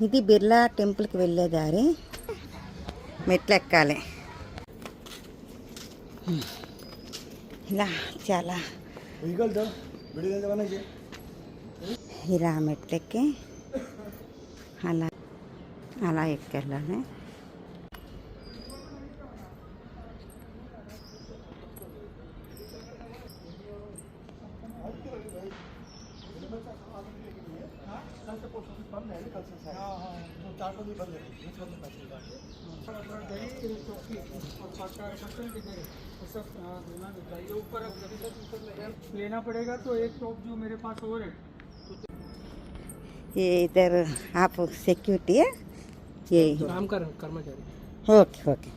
ఇది బిర్లా టెంపుల్కి వెళ్ళే దారి. మెట్లు ఎక్కాలి. ఇలా చాలా ఇలా మెట్లెక్కి అలా అలా ఎక్కెళ్ళాలి. लेना पड़ेगा तो एक टॉप जो मेरे पास और है. ये इधर आप सिक्योरिटी है? ये काम कर कर्मचारी. Okay okay.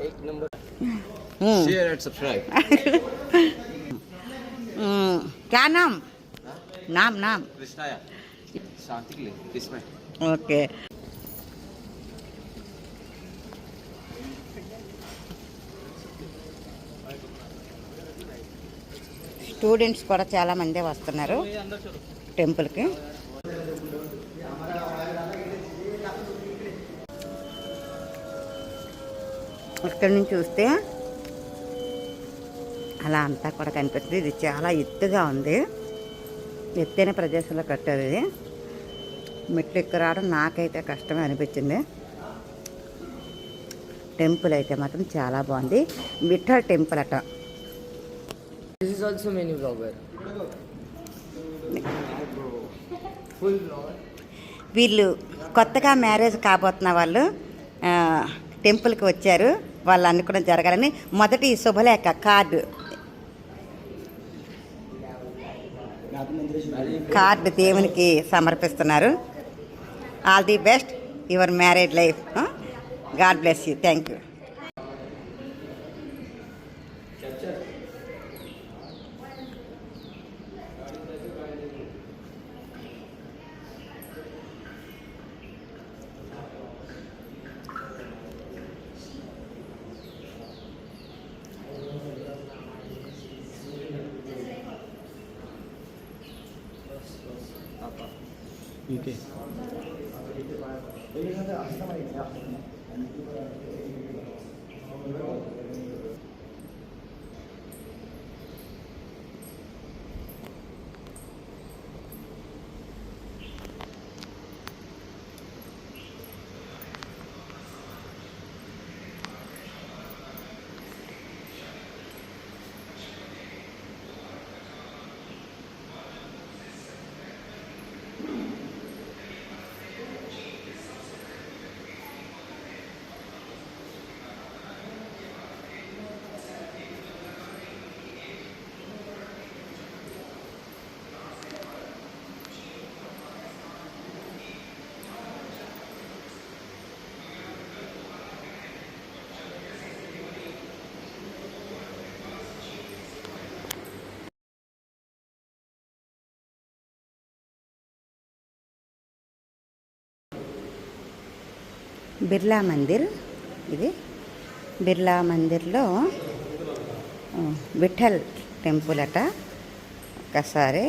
एक नंबर. Share and subscribe. क्या नाम? नाम नाम कृष्णाया शांति के लिए किसमें. ఓకే. స్టూడెంట్స్ కూడా చాలా మంది వస్తున్నారు టెంపుల్కి. ఇక్కడ నుంచి చూస్తే అలా అంతా కూడా కనిపిస్తుంది. ఇది చాలా ఎత్తుగా ఉంది. ఎత్తైన ప్రదేశంలో కట్టారు. ఇది మెట్లు ఎక్కి రావడం నాకైతే కష్టమే అనిపించింది. టెంపుల్ అయితే మాత్రం చాలా బాగుంది. విఠల్ టెంపుల్ అట. This is also many vlogger. Full vlogger. వీళ్ళు కొత్తగా మ్యారేజ్ కాబోతున్న వాళ్ళు టెంపుల్కి వచ్చారు. వాళ్ళు అనుకున్నది జరగాలని మొదటి శుభలేఖ కార్డు దేవునికి సమర్పిస్తున్నారు. All the best your married life. God bless you. Thank you. Okay. Birla Mandir. ఇది బిర్లా మందిర్లో విఠల్ టెంపుల్ అట. ఒకసారి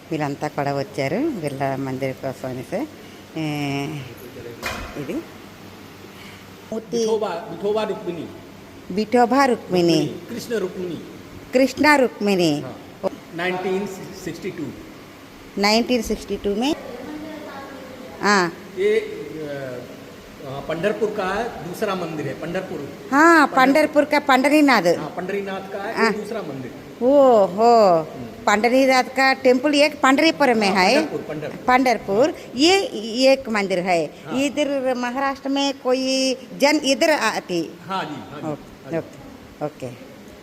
వీళ్ళంతా కూడా వచ్చారు బిర్లా మందిర్ కోసం అనేసి. ఇది విఠోబా రుక్మిణి కృష్ణ రుక్మిణి 1962 में हाँ ये पंढरपुर का दूसरा मंदिर है पंढरपुर। हाँ पंढरपुर का पंढरीनाथ हाँ पंढरीनाथ का हाँ। ये दूसरा मंदिर। ओ हो पंढरीनाथ का टेम्पल एक पंढरीपुर में है पंढरपुर पंढरपुर ये एक मंदिर है इधर महाराष्ट्र में कोई जन इधर आती हाँ जी हाँ जी। ఓకే ఓకే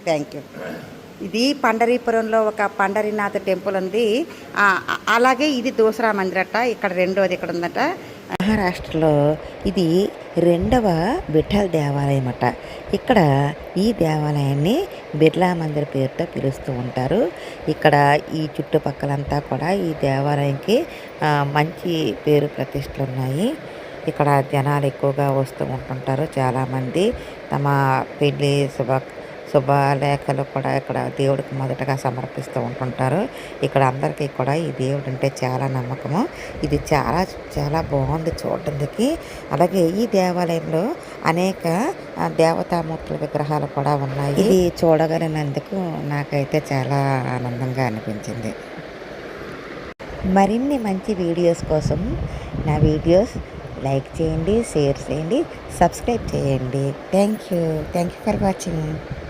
థ్యాంక్ యూ ఇది పండరీపురంలో ఒక పండరీనాథ్ టెంపుల్ ఉంది అలాగే ఇది దూసరా మందిర్ అట ఇక్కడ రెండోది ఇక్కడ ఉందట మహారాష్ట్రలో ఇది రెండవ విఠల్ దేవాలయం అట ఇక్కడ ఈ దేవాలయాన్ని బిర్లా మందిర్ పేరుతో పిలుస్తూ ఉంటారు ఇక్కడ ఈ చుట్టుపక్కలంతా కూడా ఈ దేవాలయంకి మంచి పేరు ప్రతిష్టలు ఉన్నాయి ఇక్కడ జనాలు ఎక్కువగా వస్తూ ఉంటుంటారు చాలామంది తమ పెళ్ళి శుభలేఖలు కూడా ఇక్కడ దేవుడికి మొదటగా సమర్పిస్తూ ఉంటుంటారు ఇక్కడ అందరికీ కూడా ఈ దేవుడు అంటే చాలా నమ్మకము ఇది చాలా చాలా బాగుంది చూడడానికి అలాగే ఈ దేవాలయంలో అనేక దేవతామూర్తుల విగ్రహాలు కూడా ఉన్నాయి ఇది చూడగలిగినందుకు నాకైతే చాలా ఆనందంగా అనిపించింది మరిన్ని మంచి వీడియోస్ కోసం నా వీడియోస్ లైక్ చేయండి షేర్ చేయండి సబ్స్క్రైబ్ చేయండి థ్యాంక్ యూ ఫర్ వాచింగ్